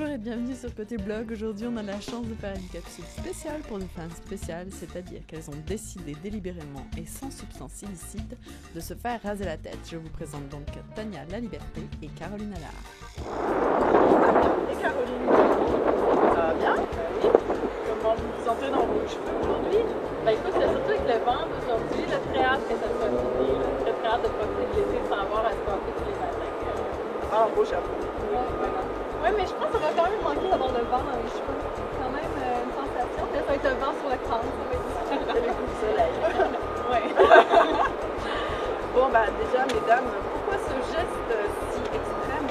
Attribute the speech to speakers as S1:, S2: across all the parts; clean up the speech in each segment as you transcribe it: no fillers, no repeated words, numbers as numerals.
S1: et bienvenue sur Côté Blog. Aujourd'hui, on a la chance de faire une capsule spéciale pour des femmes spéciales, c'est-à-dire qu'elles ont décidé délibérément et sans substance illicite de se faire raser la tête. Je vous présente donc Tania La Liberté et Caroline Allard.
S2: Et Caroline, ça va bien? Oui. Comment vous vous sentez dans vos cheveux aujourd'hui?
S3: Écoute, c'est surtout avec le vent d'aujourd'hui, très hâte que ça soit fini, très hâte de profiter de l'été sans avoir à se coiffer tous les matins.
S2: Ah, beau chapeau.
S3: Oui, mais je pense que ça va quand même manquer d'avoir le vent dans les cheveux. C'est quand même une sensation. Peut-être ça va être le vent sur le crâne, ça va être
S2: C'est le coup de soleil.
S3: Oui.
S2: Bon, déjà, mesdames, pourquoi ce geste si extrême?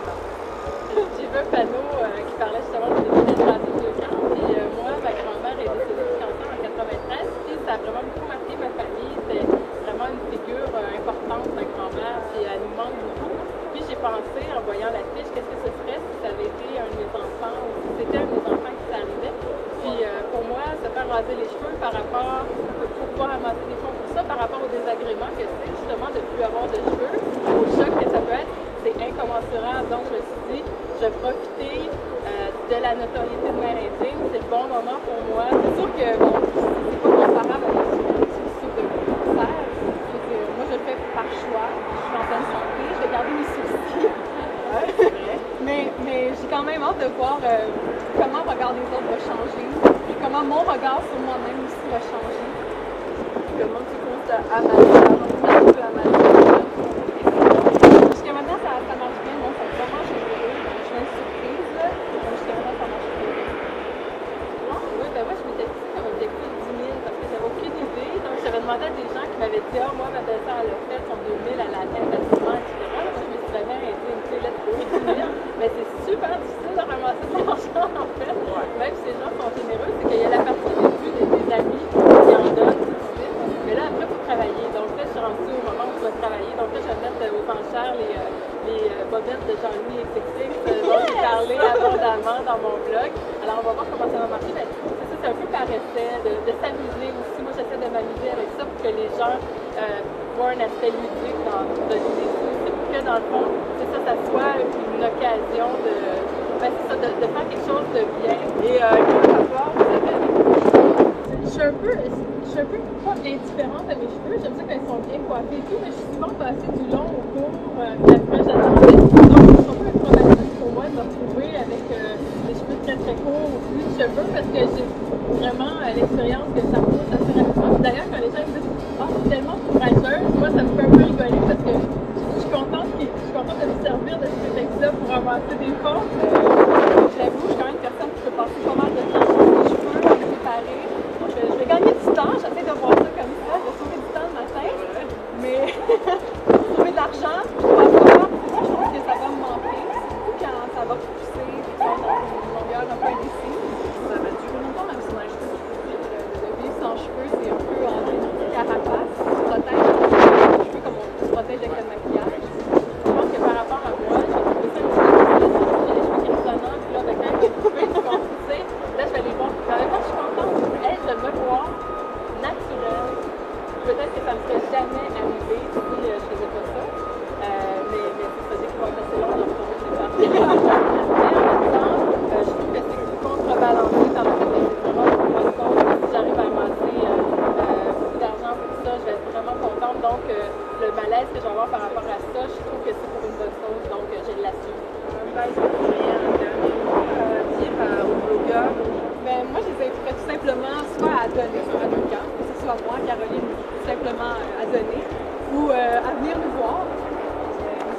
S3: J'ai vu un panneau qui parlait justement de l'hydratation de camp. Puis moi, ma grand-mère est décédée du cancer en 93. Puis ça a vraiment beaucoup marqué ma famille. C'est vraiment une figure importante, ma grand-mère. Puis elle nous manque beaucoup. Puis j'ai pensé, en voyant la fiche, qu'est-ce que ce serait si ça avait été un de mes enfants ou si c'était un de mes enfants qui s'arrivait. Puis pour moi, se faire raser les cheveux par rapport, pour pouvoir amasser des fonds pour ça, par rapport au désagrément que c'est justement de ne plus avoir de cheveux, au choc que ça peut être, c'est incommensurable. Donc je me suis dit, je vais profiter de la notoriété de mère intime. C'est le bon moment pour moi. C'est sûr que bon, c'est pas comparable avec le souci de cancer. Moi, je le fais par choix. Je suis en pleine santé. Je vais garder mes soucis. mais j'ai quand même hâte de voir comment le regard des autres va changer. Puis comment mon regard sur moi-même aussi va changer.
S2: Comment tu comptes amasser?
S3: Jusqu'à maintenant, ça marche bien. Bon, ça a vraiment généreux. Je fais une surprise. Jusqu'à maintenant, ça marche bien. Oui, moi, je m'étais fixé comme objectif 10 000 parce que j'avais aucune idée. Donc, j'avais demandé à des gens qui m'avaient dit, moi, ma belle-sœur, elle a fait son 2 000 à la tête facilement, etc. Là, je me suis vraiment été une clé lettre pour 10 000. Mais c'est super difficile de ramasser de l'argent, en fait. Même si les gens sont généreux, c'est qu'il y a la partie des vues des amis qui en donnent tout de suite. Mais là, après, il faut travailler. Donc là, je suis rendue au moment où je dois travailler. Donc là, je vais mettre aux enchères les bobettes de Jean-Louis XXX dont j'ai parlé abondamment dans mon blog. Alors, on va voir comment ça va marcher. Mais c'est un peu par essai, de s'amuser aussi. Moi, j'essaie de m'amuser avec ça pour que les gens voient un aspect ludique dans l'idée. C'est pour que, dans le fond, ça soit une occasion de faire quelque chose de bien.
S2: Et quel rapport vous avez avec
S3: Je suis un peu pas indifférente à mes cheveux. J'aime ça quand ils sont bien coiffés et tout, mais je suis souvent passée du long au court de la fois j'attendais. Donc, c'est un peu un traumatisme pour moi de me retrouver avec des cheveux très très courts ou plus de cheveux parce que j'ai vraiment l'expérience que ça pousse assez rapidement. D'ailleurs, quand les gens me disent « Ah, c'est tellement courageuse », moi ça me fait un peu rigoler parce que je suis contente de me servir de ce texte-là pour avancer des fonds. J'avoue, je suis quand même une personne qui peut passer pas mal de temps sur mes cheveux, à me préparer. Donc, je vais gagner du temps, j'essaie de voir ça comme ça, de sauver du temps le matin. Mais trouver de l'argent, pour avoir, moi je pense que ça va me manquer, surtout quand ça va pousser, puis ça va être dans une longueur un peu indécise.
S2: ça va durer longtemps, même si on a les cheveux
S3: Le vivre sans cheveux, c'est un peu en carapace, on se protège les cheveux comme on se protège avec le maquillage. Je pense que par rapport à moi, j'ai trouvé ça un petit peu difficile, j'ai les cheveux qui résonnants, puis là, quand ils vont couper, ils vont pousser, là je vais les voir. Mais en même temps, je suis contente, je veux me voir naturelle. Peut-être que ça me serait jamais arrivé si je faisais pas ça. Mais c'est ça, j'ai trouvé assez long de retrouver ces parties. Mais en même temps, je trouve que c'est contrebalancé dans le fait que c'est vraiment une bonne cause. Si j'arrive à amasser beaucoup d'argent pour ça, je vais être vraiment contente. Donc, le malaise que je vais avoir par rapport à ça, je trouve que c'est pour une bonne cause. Donc, je l'assume.
S2: Est-ce que vous auriez un dernier mot à dire aux blogueurs?
S3: Moi, je les inviterais tout simplement soit à donner sur Radio Camp, que ce soit moi, Caroline, tout simplement à donner, ou à venir nous voir.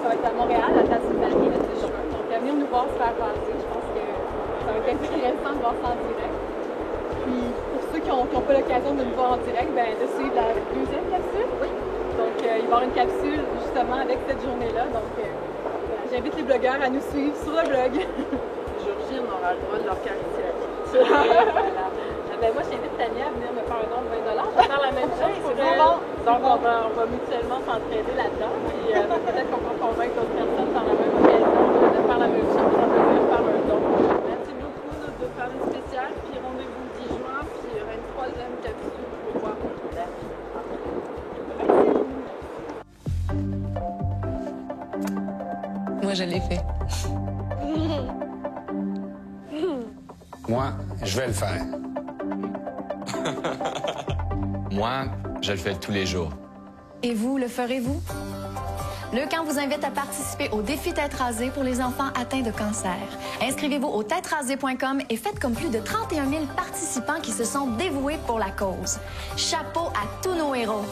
S3: Ça va être à Montréal, à la Sylvanie, le 10 juin. Donc, à venir nous voir se faire raser. Je pense que ça va être intéressant de voir ça en direct. Puis, pour ceux qui n'ont pas l'occasion de nous voir en direct, de suivre la deuxième capsule. Oui. Donc, il va y avoir une capsule justement avec cette journée-là. Donc, j'invite les blogueurs à nous suivre sur le blog.
S2: Georgie, on aura le droit de leur caresser la tête.
S3: Voilà. Moi, j'invite Tania à venir me faire un don de 20 $. Je vais faire la même chose pour elle. Donc, on va mutuellement s'entraider là-dedans. Puis peut-être qu'on peut convaincre d'autres personnes par la même occasion de faire la même chose, de venir faire un don.
S2: Merci beaucoup, nos deux femmes spéciales. Puis rendez-vous le 10 juin. Puis il y aura une troisième capsule pour voir la vie.
S4: Moi, je l'ai fait. Moi, je vais le faire.
S5: Moi, je le fais tous les jours.
S6: Et vous, le ferez-vous? Le camp vous invite à participer au défi Tête rasée pour les enfants atteints de cancer. Inscrivez-vous au têterasée.com et faites comme plus de 31 000 participants qui se sont dévoués pour la cause. Chapeau à tous nos héros.